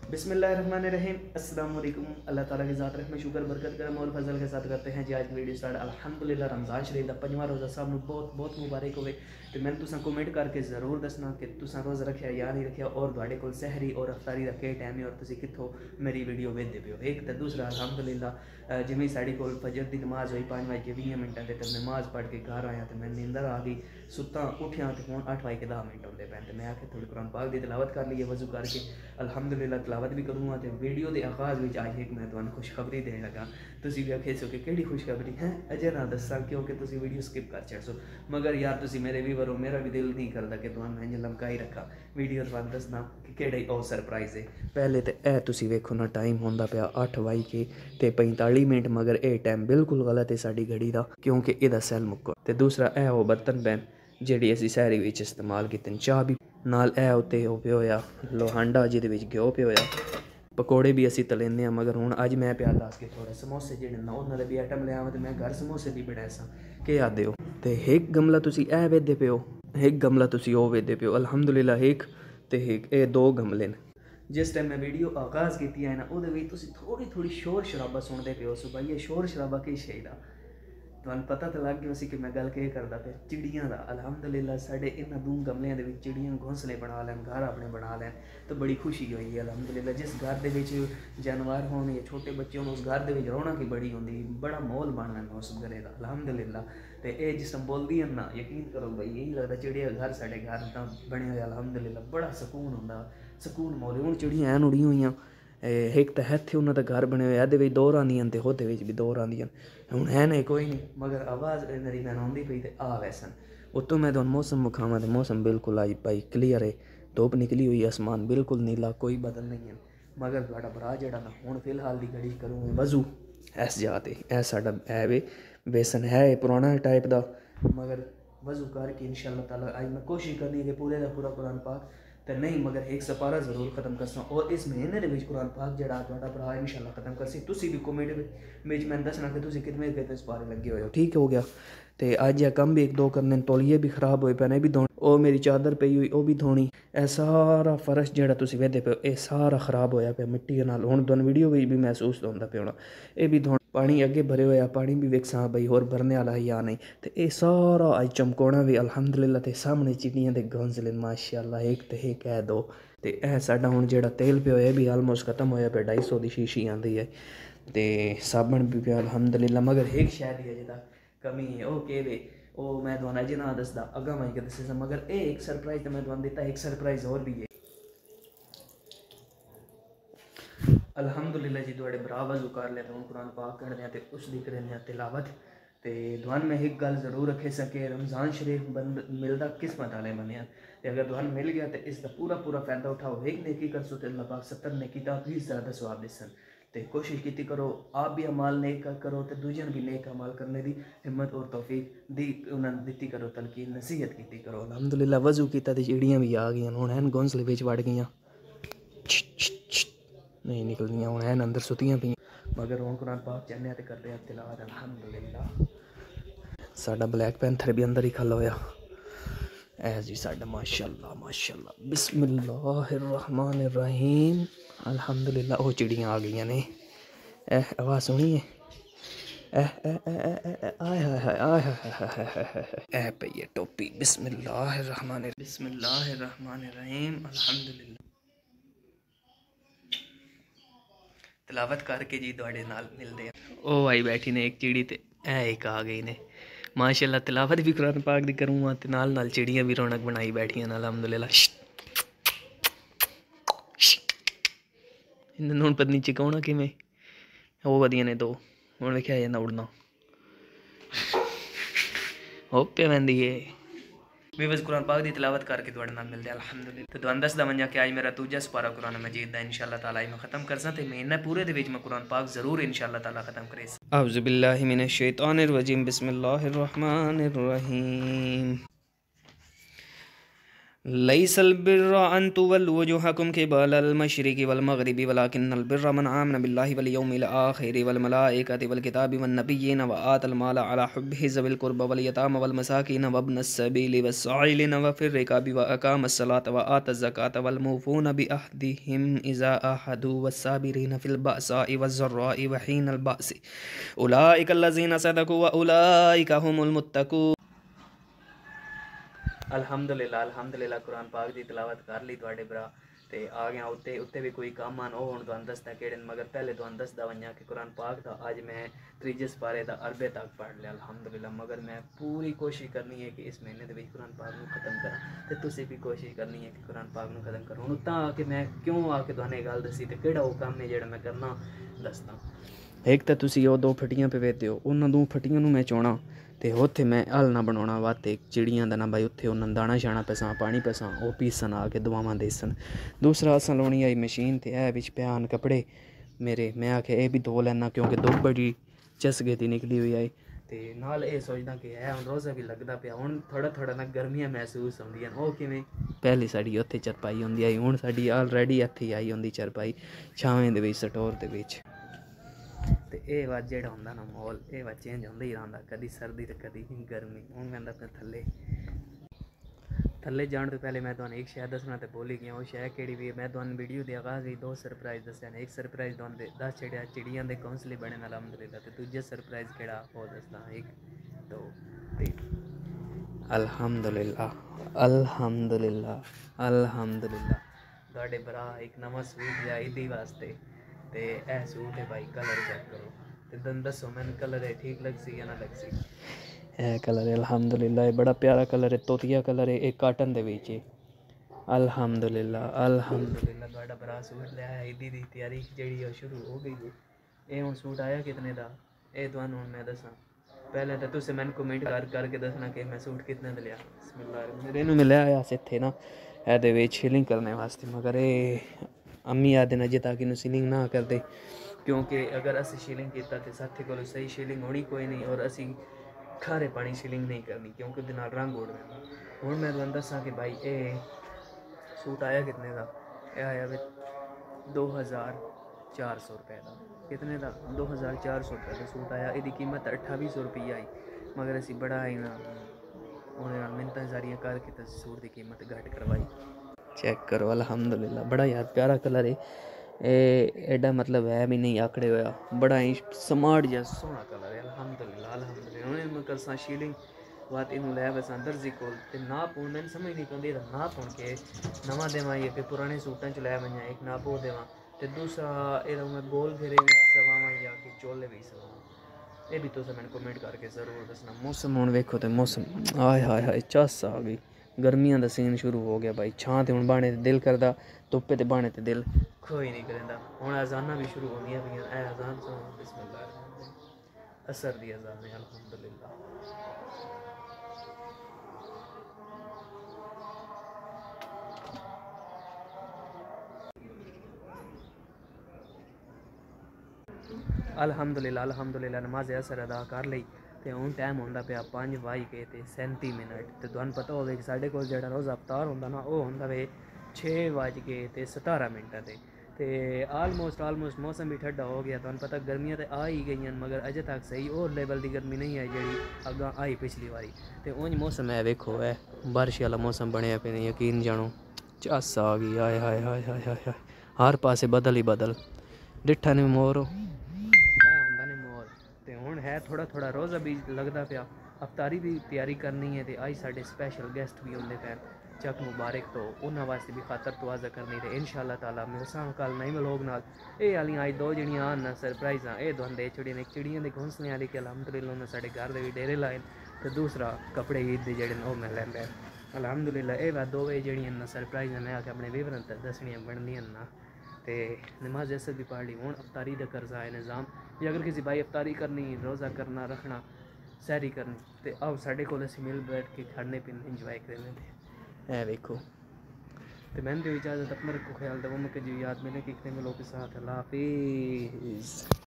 बिस्मिल्लाहिर्रहमानिर्रहीम। अस्सलाम वालेकुम। अल्लाह ताला की ज़ात रहमत शुक्र बरकत करम और फजल के साथ करते हैं जी आज की वीडियो स्टार्ट। अल्हम्दुलिल्लाह रमज़ान शरीफ का पंजवां रोज़ा सब नूं बहुत बहुत मुबारक होवे। तो मैंने तुसां कमेंट करके ज़रूर दसना कि तुसां रोज़ा रखिया या नहीं रखिया और तुहाडे कोल सहरी और अफ्तारी दा केह् टाइम है और तुसीं कित्थों मेरी वीडियो वेखदे पे हो। एक तो दूसरा अल्हम्दुलिल्लाह जिवें साढ़े कोल फजर दी नमाज़ होई 5:20 ते नमाज़ पढ़ के घर आया तो मैं नींदर आ गई। सुत्ता उठिया तो हुण 8:10 होंदे पैन ते मैं आखे थोड़ी कुरान पाक दी तिलावत कर लीए वज़ू करके। अल्हम्दुलिल्लाह तिलावत भी करूँगा तो वीडियो के आगाज़ में आज एक मैं तुहानूं खुशखबरी देने लगा। तुसीं भी आखे सो कि किहड़ी खुशखबरी है अजे ना दस्सां क्योंकि तुसीं वीडियो स्किप कर छड़सो। मगर यार तुसीं मेरे व्यूवर हो, मेरा भी दिल नहीं करता कि तुहानूं इंज लमकाई रखा। वीडियो तुहानूं दसदा कि किहड़े और सरप्राइज़ है। पहले तो यह तुसीं वेखो ना टाइम होंदा पिया 8:45 मगर ये टाइम बिल्कुल गलत है साडी घड़ी का क्योंकि इहदा सैल मुक्को। तो दूसरा यह वो बर्तन पैन ਜਿਹੜੀ ਅਸੀਂ सहरी ਵਿੱਚ इस्तेमाल ਕੀਤੇ ਨੇ ਚਾਹ भी नाल ए उत्ते हो पियो होया लोहांडा जिहदे विच घ्यो पियो होया। पकौड़े भी असी तलेने हैं मगर हुण अज मैं पिया दस के थोड़े समोसे जिहड़े ना उन्हां दे भी आइटम लिया तो मैं घर समोसे भी बनाए सा के आदे हो। तो एक गमला तुसीं ए वेखदे पे हो, एक गमला तुसीं ओ वेखदे पे हो। अल्हम्दुलिल्लाह एक ते एक ये दो गमले ने। जिस टाइम मैं वीडियो आगाज़ की है ना उहदे विच तुसीं थोड़ी थोड़ी शोर शराबा सुनते पे हो। सो भाई ये शोर शराबा किस शे दा तुहानूं पता तो लग गया सी कि मैं गल केह् करदा पिया चिड़ियां दा। अल्हम्दुलिल्लाह साढ़े इन्हां दूं गमलियां दे विच चिड़ियां घोंसले बना लैन घर अपने बना लैन तो बड़ी खुशी होई है। अल्हम्दुलिल्लाह जिस घर दे विच जानवर होन या छोटे बच्चे होन उस घर दे विच रौनक ही बड़ी होंदी बड़ा माहौल बन लैंदा उस घरै दा अल्हम्दुलिल्लाह। तो ये जिस बोलदियां ना यकीन करो भाई यही लगदा चिड़िया घर साढ़े घर दा बने होया अल्हम्दुलिल्लाह बड़ा सकून होंदा सकून माहौल। हुण चिड़ियां ऐन उड़ी होईयां एक तो इत्थे उन्हां दा घर बने होया एहदे विच दो रहांदियां ते ओहदे विच भी दो रहांदियां हुण है नहीं कोई नहीं मगर आवाज़ मेरी मैन आउंदी पई ते आ वैसन। उत्तों मैं तुहानूं मौसम विखावां तो मौसम बिल्कुल अज भाई क्लीयर है, धुप्प निकली हुई आसमान बिल्कुल नीला कोई बदल नहीं है। मगर तुहाडा भरा जिहड़ा ना हुण फिलहाल दी घड़ी करूँ वज़ू इस जगह ते ए साडा है वे बेसन है पुराना टाइप दा मगर वज़ू करके इंशाअल्लाह ताला अज मैं कोशिश करनी है कि पूरे दा पूरा कुरान पाक तो नहीं मगर एक सपारा जरूर ख़त्म करसा और इस महीने के कुरान पाक जड़ा तुहाडा भरा इंशाअल्लाह ख़त्म करसी। तुसीं भी कमेंट में मैंने दसना कि तुसीं कितने कितने सपारे लगे हुए हो। ठीक हो गया। तो अज यह कम भी एक दो करने तौलिए भी खराब होए पे भी धोने और मेरी चादर पई हुई वह भी धोनी। यह सारा फर्श जिहड़ा तुसीं वेखदे पे ये सारा खराब होया पे मिट्टी नाल। हुण तुहानूं वीडियो भी महसूस होंदा पे होना ये भी धोना पानी अगे भरे होया पानी भी वेखसां बई होर भरने वाला है या नहीं। तो ये सारा अज चमकाउणा भी अल्हम्दुलिल्लाह। ते सामने चिड़ियां दे घोंसले माशाअल्लाह एक तो एक है दो। तो यह साडा हुण जिहड़ा तेल पिया होया भी आलमोस्ट खत्म होया पे 250 की शीशी आंदी है। तो साबण भी पिया अल्हम्दुलिल्लाह मगर एक शायद ही अजे तक कमी है वो केह् वे वो मैं तुहानूं अजे ना दसदा अग्गां मैं दस्सी मगर ये एक सरप्राइज़ तो मैं तुहानूं दित्ता एक सरप्राइज़ और भी है। अल्हम्दुलिल्लाह जी तुहाडे भरा वज़ू कर लिया तो हुण कुरान पाक कढ़दे हैं तो उसदी करने तिलावत। तो तुहानूं मैं एक गल जरूर रखे सके रमज़ान शरीफ बंद मिलता किस्मत वाले बने तो अगर तुहानूं मिल गया तो इसका पूरा पूरा फ़ायदा उठाओ। एक नेकी करसो तो अल्लाह पाक 70 नेकी दा भी ज़्यादा सवाब दिसन। तो कोशिश की करो आप भी अमाल नेक करो तो दूजियां भी नेक अमाल करने की हिम्मत और तौफीक दी उन्होंने दी करो तलकी नसीहत की करो। अल्हम्दुलिल्लाह वज़ू किया तो चिड़ियां भी आ गई हुण हैन घोंसले विच वड़ गईयां नहीं निकलदियां हुण हैन अंदर सुतियां पियां मगर हुण कुरान पाक चढ़ने ते करदे आ तिलावत अल्हम्दुलिल्लाह। साडा ब्लैक पैंथर भी अंदर ही खला होया ऐ जी साडा माशाअल्लाह माशाअल्लाह बिस्मिल्लाहिर्रहमानिर्रहीम अल्हम्दुलिल्लाह। वो चिड़ियां आ गई ने आवाज़ सुनिए आय हाय हाय आय हाय पई है टोपी। बिस्मिल्लाहिर्रहमानिर्रहीम अल्हम्दुलिल्लाह तिलावत करके जी तुहाडे नाल मिलदे हैं। ओ आई बैठी ने एक चिड़ी ते एक आ गई ने माशाअल्लाह। तिलावत भी कुरान पाक दी करूँगा ते नाल चिड़ियां भी रौनक बनाई बैठियां अल्हम्दुलिल्लाह। इन्होंने हुण पता नहीं चिकाउणा किवें वो वधियां ने दो हुण वेखिया जांदा उड़ना हो पे वैंदी है भी बस कुरान पाक की तिलावत करके तुहाडे नाल मिलदे अल्हम्दुलिल्लाह। तो तुहानूं दसदा वंजा कि अज मेरा दूजा सपारा कुरान मजीद दा इंशाअल्लाह ताला मैं ख़त्म करसा ते महीना पूरे दे विच मैं कुरान पाक जरूर इंशाअल्लाह ताला ख़त्म करेस। औज़ु बिल्लाहि मिनश शैतानिर रजीम बिस्मिल्लाहिर रहमानिर रहीम। लैसल बिर्रा अन तुवल्लु वुजूहकुम क़िबलल मशरिक़ि वल मग़रिबि वलाकिन्नल बिर्रा मन आमन बिल्लाहि वल यौमिल आख़िरि वल मलाइकति वल किताबि वन नबिय्यीन व आतल माल अला हुब्बिहि ज़विल क़ुर्बा वल यतामा वल मसाकीन वब्नस सबीलि वस्साइलिन व फिर रिकाबि व अक़ामस सलात व आतज़ ज़कात वल मौफ़ून बिअहदिहिम इज़ा अहदू वस्साबिरीन फ़िल बअसाइ वज़्ज़र्राइ व हीनल बअस उलाइकल्लज़ीना सदक़ू व उलाइका हुमुल मुत्तक़ून। अल्हम्दुलिल्लाह कुरान पाक की तिलावत कर ली तुहाडे भरा ते आ गया उत्ते उत्ते भी कोई काम आन ओह हुण तुहानूं दसदा केड़े मगर पहले तुहानूं दसदा वञा कि कुरान पाक दा अज मैं त्रीजे सपारे दा अरबे तक पढ़ लिया अल्हम्दुलिल्लाह। मगर मैं पूरी कोशिश करनी है कि इस महीने दे विच कुरान पाक नूं खत्म करां ते तुसीं भी कोशिश करनी है कि कुरान पाक नूं खत्म करो। हुण तां कि मैं क्यों आके तुहानूं गल दसी ते केड़ा ओह काम है जेह्ड़ा मैं करना दसदा। एक तो तुसीं ओह दो फट्टियां पवेदे हो उन्हां दो फट्टियां नूं मैं चोणा ते उत्थे मैं हल ना बनाउणा वास्ते चिड़ियां दा ना भाई उत्थे उन्हां दाना शाना पसां पानी पसां ओह पीसन आके दुआवां देसन। दूसरा असां लाउणी आई मशीन ते ऐ बिच प्यान कपड़े मेरे मैं आखेआ एह् भी धो लैना क्योंकि धुप्प बड़ी चसके दी निकली हुई आई ते नाल एह् सोचदा कि हुण रोज़ा भी लगदा पिया हुण थोड़ा थोड़ा ना गर्मियां महसूस होंदियां ओह किवें पहले साडी उत्थे चरपाई होंदी आई हुण साडी ऑलरेडी हत्थी आई होंदी चरपाई छावें दे विच स्टोर दे विच ते एह् वा जेह्ड़ा होंदा ना माहौल एह् वा चेंज होंदा ही रैंह्दा कदी सर्दी ते कदी गर्मी। हुण मैं अपने थल्ले जाने तो पहले मैं तुहानूं एक शै दस्सना ते भुल्ल गया ओह शै केह्ड़ी भी मैं तुहानूं वीडियो दे आगाज़ च दो सरप्राइज़ दस्से ने। एक सरप्राइज़ तुहानूं दस छड़ेआ चिड़ियां दे घौंसले बने ने अल्हम्दुलिल्लाह ते दूजा सरप्राइज़ केह्ड़ा ओह् दसदा एक दो तीन। अल्हम्दुलिल्लाह अल्हम्दुलिल्लाह अल्हम्दुलिल्लाह तुहाडे भरा एक नवां सूट लेआ ईदी वास्ते ते ऐ सूट है भाई कलर चेक करो ते तुम दसो मैनू कलर है ठीक लगसी या ना लगसी। ए कलर है अल्हम्दुलिल्लाह बड़ा प्यारा कलर है तोतिया कलर है एक काटन दे विच अल्हम्दुलिल्लाह अल्हम्दुलिल्लाह तुहाडा भरा सूट लिया है ईदी दी तैयारी जेह्ड़ी ओह शुरू हो गई है। एह् हुण सूट आया कितने दा एह् तुहानूं हुण मैं दस्सां पहले तो तुसें मैनू कमेंट करके दस्सना कि मैं सूट कितने दा लिया। बिस्मिल्लाह इनू मिलेआ होया अस इत्थे ना एह्दे विच शीलिंग करने वास्ते मगर एह् अम्मी आखदे न अजे तक इनू शीलिंग ना करदे क्योंकि अगर असीं शीलिंग कीता ते साथी कोल सही शीलिंग होनी कोई नहीं और असीं खारे पानी शीलिंग नहीं करनी क्योंकि उहदे नाल रंग उड़ जांदा। हुण मैं तुहानूं दस्सां कि भाई एह् सूट आया कितने दा एह् आया 2400 रुपए दा कितने दा 2400 रुपए दा सूट आया। इहदी कीमत 2800 रुपया आई मगर असीं बड़ा इना उहदे नाल मिन्नतां जारियां करके ते सूट दी कीमत घट करवाई। चेक करो अल्हम्दुलिल्लाह बड़ा यार प्यारा कलर है एडा मतलब है भी नहीं आकड़े होया बड़ा ही स्मार्ट जहा सोहना कलर है अल्हम्दुलिल्लाह अल्हम्दुलिल्लाह। हुण मैं करसां शीलिंग बात इनू लै वैसां दर्जी कोल ते नाप हुण मैनूं समझ नहीं पौंदी एह्दा नाप हुण के नवां देवां या कि पुराने सूटां च लै वञां एक नाप ओह् देवां ते दूसरा एह्दा मैं गोल घेरे बी सवावां या कि चोले बी सवावां एह् भी तुसें मैनूं कमेंट करके ज़रूर दस्सना। मौसम हुण वेखो ते मौसम हाय हाय हाय झस्स आ गई गर्मियां दा सीन शुरू हो गया भाई छां ते हुण बाह्ने ते दिल करदा धुप्पे ते बाह्ने ते दिल कोई नहीं करेंदा। हुण अज़ानां भी शुरू होंदियां पियां ऐ अज़ान सुनो बिस्मिल्लाह असर दी अज़ान है अल्हम्दुलिल्लाह। अल्हम्दुलिल्लाह नमाज़ असर अदा कर लई ते हुण टाइम होंदा पिया 5:37 ते तुहानूं पता होवे कि साढ़े कोल जेह्ड़ा रोज़ अफ्तार होंदा ना ओह होंदा वे 6:17 ते आलमोस्ट मौसम भी ठंडा हो गया। तुहानूं पता गर्मियां ते आ ही गईयां मगर अजे तक सही होर लेवल दी गर्मी नहीं आई जेह्ड़ी अग्गां आई पिछली बारी ते उंज मौसम है वेखो बारिश आह्ला मौसम बनेआ पे यकीन जानो झस्स आ गई हाय हाय हाय हाय हाय हाय हर पासे बदल ही बदल डिट्ठा ने मोर होंदा ने मोर ते हुण है थोड़ा थोड़ा रोज़ा भी लगदा पिया अफ्तारी दी तैयारी करनी है ते अज साढ़े स्पैशल गेस्ट भी होंदे पैन चक मुबारक तो उन्हां वास्ते भी खातर तवाज़ा करनी ते इंशाअल्लाह ताला मिलसां कल नई व्लॉग नाल। एह् आह्लियां अज दो जेह्ड़ियां आन सरप्राइज़ां एह् तुहानूं देई छुड़ियां इक चिड़ियां दे घौंसले आह्ली कि अल्हम्दुलिल्लाह उन्हें साढ़े घर दे भी डेरे लाए ते दूसरा कपड़े ईद दे जेह्ड़े न ओह् मैं लैंदा अल्हम्दुलिल्लाह। एह् वा दो जेह्ड़ियां न सरप्राइज़ां मैं आखेआ अपने व्यूअरां तक दस्सनियां बनदियां न ते नमाज असर भी पढ़ ली हुण अफ्तारी दा करजा है निज़ाम जे अगर किसी भाई अफ्तारी करनी रोज़ा करना रखना सैरी करनी ते आओ साढ़े कोल असीं मिल बैठ के खाने पीने इंजॉय करने ते देखो तो मैंने तो इजाज़त अपने रखो ख्याल दो मुझे जो याद मैंने कितने में लोग के साथ अल्लाह हाफिज़।